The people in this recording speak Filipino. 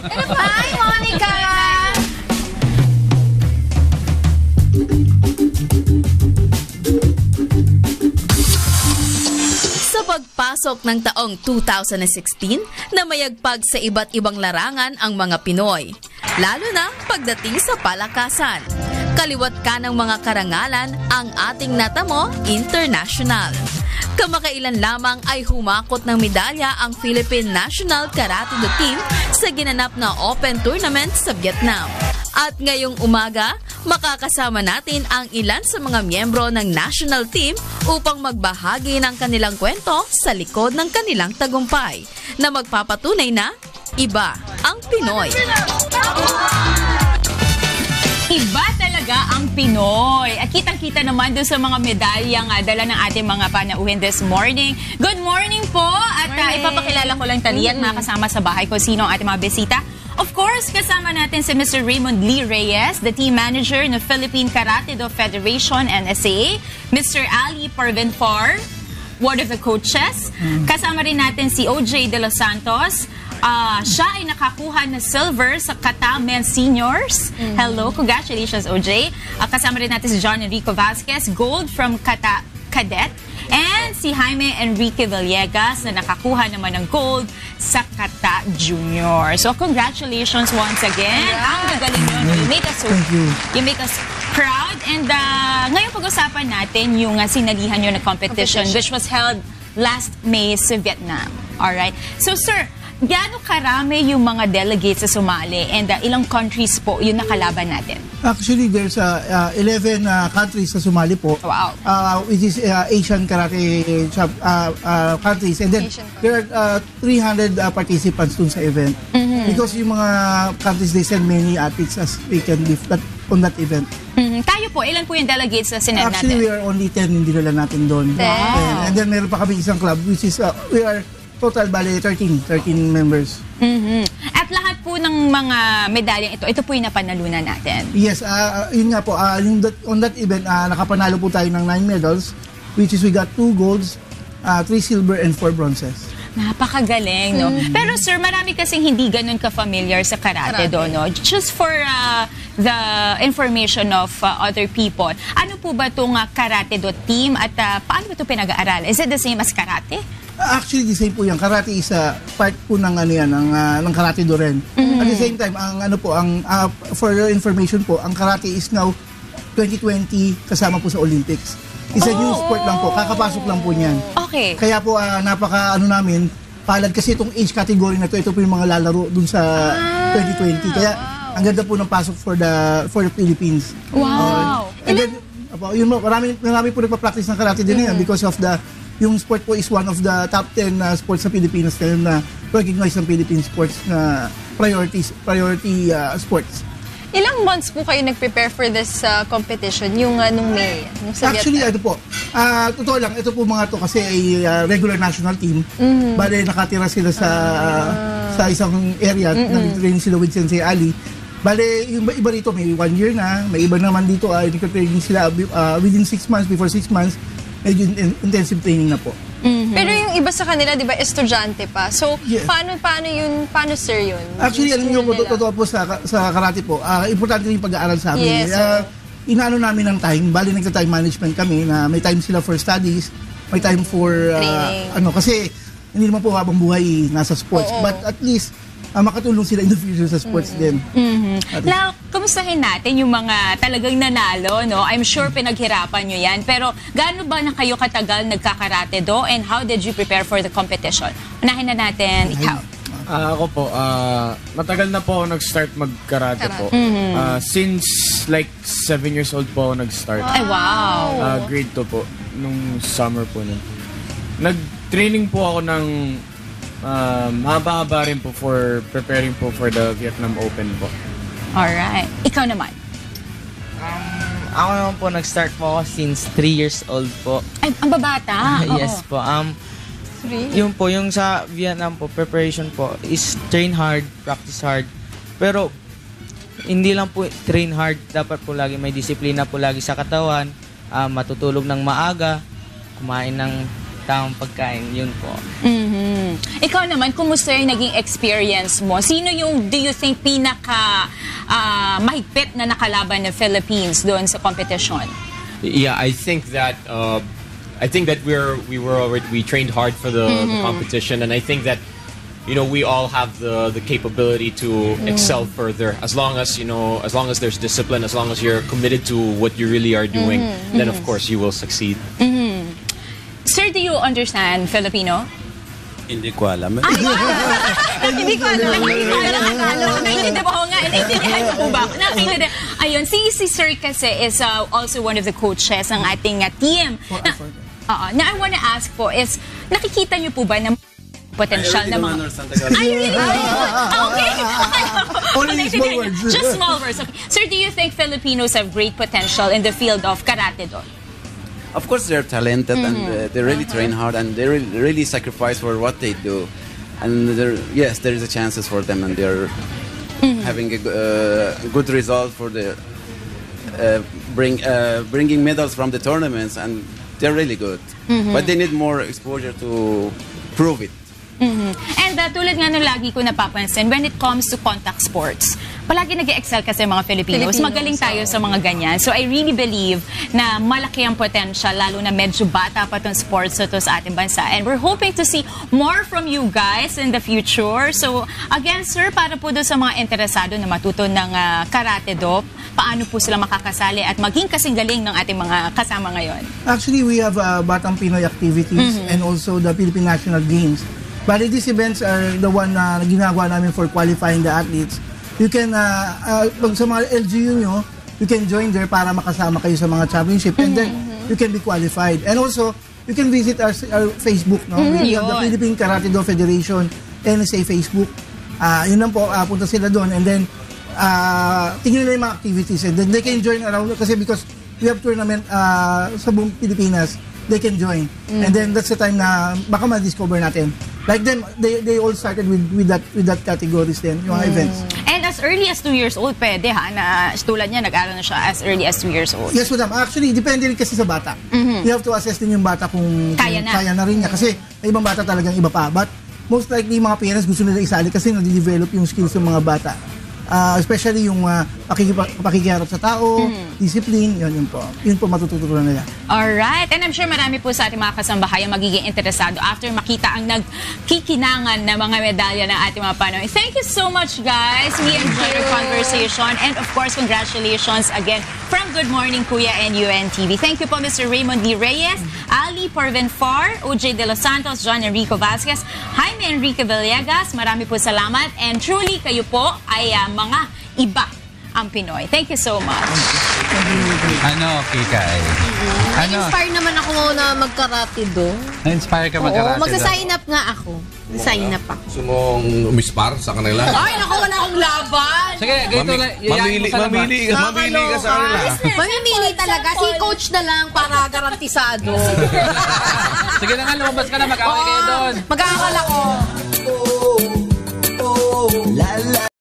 Hi, Monica! Sa pagpasok ng taong 2016, namayagpag sa iba't ibang larangan ang mga Pinoy, lalo na pagdating sa palakasan. Kaliwat ka ng mga karangalan ang ating natamo international. Kamakailan lamang ay humakot ng medalya ang Philippine National Karate Do Team sa ginanap na Open Tournament sa Vietnam. At ngayong umaga, makakasama natin ang ilan sa mga miyembro ng national team upang magbahagi ng kanilang kwento sa likod ng kanilang tagumpay na magpapatunay na iba ang Pinoy. Iba talaga ang Pinoy. At kitang-kita naman doon sa mga medalyang dala ng ating mga panauhin this morning. Good morning po! At ipapakilala ko lang tali at makasama sa bahay ko sino ang ating mga bisita. Of course, kasama natin si Mr. Raymond Lee Reyes, the team manager ng Philippine Karate Do Federation, NSA. Mr. Ali Parvenfar, one of the coaches. Kasama rin natin si OJ De Los Santos. Siya ay nakakuha na silver sa Kata Men Seniors. Hello, congratulations OJ. Kasama rin natin si John Enrico Vasquez, gold from Kata Cadet. And si Jaime Enrique Villegas na nakakuha naman ng gold sa Kata Junior. So congratulations once again. Ang gagaling nyo. You make us proud. And ngayon pag-usapan natin yung sinalihan nyo na competition which was held last May sa Vietnam. Alright. So sir, gaano karami yung mga delegates sa sumali and ilang countries po yung nakalaban natin? Actually, there's 11 countries na sumali po. Wow. Which is Asian karate countries. And then there are 300 participants dun sa event. Because yung mga countries, they send many athletes as they can lift on that event. Tayo po, ilan po yung delegates na sinend natin? Actually, we are only 10 hindi nila natin doon. Wow. And then meron pa kami isang club which is, we are total bali 13 members. At lahat po ng mga medalyang ito po yung napanalunan natin. Yes, yun nga po, on that event, nakapanalo po tayo ng 9 medals, which is we got 2 golds, 3 silver, and 4 bronzes. Napakagaling, no? Pero sir, marami kasing hindi ganun ka-familiar sa karate do, no? Just for the information of other people, ano po ba itong karate do team at paano ba ito pinag-aaral? Is it the same as karate? Actually, the same po yan. Karate is part po ng ng karate do rin. At the same time, for your information po, ang karate is now 2020 kasama po sa Olympics. Isa new sport lang po, kakapasok lang po niyan. Okay. Kaya po namin, palad kasi itong age category na ito po yung mga lalaro dun sa 2020. Kaya ang ganda po ng pasok for the Philippines. Wow. And then, yun mo, marami po nagpa-practice ng karate din yan because of yung sport po is one of the top 10 sports sa Pilipinas na recognize ng Philippine sports na priority sports. Ilang months po kayo nag-prepare for this competition, yung nung May? Actually, totoo lang, ito po mga to kasi ay regular national team. Bale, nakatira sila sa isang area, nag-train sila with Sensei Ali. Bale, yung iba rito may 1 year na, may iba naman dito ay nag-training sila within 6 months, before 6 months, medyo intensive training na po. Pero yung iba sa kanila, di ba, estudyante pa. So, yes. paano sir yun? Actually, alam niyo po, totoo po sa karate po, importante rin yung pag-aaral sa amin. Yes, inaano namin ng time, bali nagka-time management kami na may time sila for studies, may time for, kasi hindi naman po habang buhay nasa sports. But at least, makatulong sila in the future sa sports din. Now, kumustahin natin yung mga talagang nanalo, no? I'm sure pinaghirapan nyo yan. Pero gaano ba na kayo katagal nagkakarate do and how did you prepare for the competition? Unahin na natin, ikaw. Ako po, matagal na po ako nag-start mag-karate po. Since like 7 years old po ako nag-start. Ay, wow! Grade 2 po, nung summer po nun. Nag-training po ako ng mahaba-haba rin po for preparing po for the Vietnam Open po. Alright. Ikaw naman? Ako naman po, nag-start po ako since 3 years old po. Ay, ang babata. Yes po. Yun po, yung sa Vietnam po, preparation po is train hard, practice hard. Pero, hindi lang po train hard. Dapat po lagi may disiplina po lagi sa katawan. Matutulog ng maaga, kumain ng tamang pagkain, yun po. Ikaw naman, kumusta yung naging experience mo? Sino yung, do you think, pinaka mahigpit na nakalaban ng Philippines doon sa competition? Yeah, I think that we trained hard for the competition, and I think that we all have the capability to excel further as long as there's discipline, as long as you're committed to what you really are doing, then of course you will succeed. Sir, do you understand Filipino? Hindi ko alam. Hindi ko alam. Naiintindihan mo nga. Naiintindihan ko po ba? Naiintindihan. Ayun, si Sir kasi is also one of the coaches ng ating team. Na I wanna ask po is, nakikita niyo po ba na potential na mga... Okay. Only small words. Just small words. Okay. Sir, do you think Filipinos have great potential in the field of karate do? Of course, they're talented and they really train hard and they really sacrifice for what they do. And yes, there is a chances for them, and they're having a good result for the bringing medals from the tournaments, and they're really good. But they need more exposure to prove it. And tulad nga nung lagi ko napapansin, when it comes to contact sports, palagi nag-excel kasi mga Filipinos. Magaling tayo sa mga ganyan. So I really believe na malaki ang potential, lalo na medyo bata pa itong sports na to sa ating bansa. And we're hoping to see more from you guys in the future. So again, sir, para po doon sa mga interesado na matuto ng karate do, paano po sila makakasali at maging kasing galing ng ating mga kasama ngayon? Actually, we have Batang Pinoy activities and also the Philippine National Games. But these events are the one na ginagawa namin for qualifying the athletes. You can, pag sa mga LGU nyo, you can join there para makasama kayo sa mga championship, and then you can be qualified. And also, you can visit our Facebook. No? We have the Philippine Karate Do Federation, NSA Facebook. Yun lang po, punta sila doon. And then, tingnan nila yung mga activities. And then they can join around, kasi because we have tournament sa buong Pilipinas, they can join. And then that's the time na baka ma-discover natin. Like them, they all started with that categories din, yung mga events. And as early as 2 years old, pwede ha, na tulad niya, nag-aaral na siya as early as 2 years old. Yes, madam. Actually, depende rin kasi sa bata. You have to assess din yung bata kung kaya na rin niya. Kasi may ibang bata talagang iba pa. But most likely, mga parents gusto nila isali kasi nade-develop yung skills ng mga bata. Especially yung pakikiharap sa tao, discipline, yun po. Yun po matututunan nila. Alright. And I'm sure marami po sa ating mga kasambahay ang magiging interesado after makita ang nagkikinangan na mga medalya ng ating mga Panoy. Thank you so much, guys. We enjoyed our conversation. And of course, congratulations again from Good Morning Kuya and UNTV. Thank you po, Mr. Raymond D. Reyes, Ali Porvenfar, OJ De Los Santos, John Enrico Vasquez, Jaime Enrique Villegas. Marami po salamat. And truly, kayo po ay mga iba ang Pinoy. Thank you so much. Kikay? Na-inspire naman ako na mag-karate do. Na-inspire ka mag-karate do? Magsa-sign up nga ako. Sign up ako. Gusto mong umispar sa kanila? Ay, naku, wala akong laban. Sige, ganito lang. Mamili ka sa kanila. Mamimili talaga. Si coach na lang para garantisado. Sige na nga, lumabas ka na. Mag-away kayo doon. Mag-aaral ako.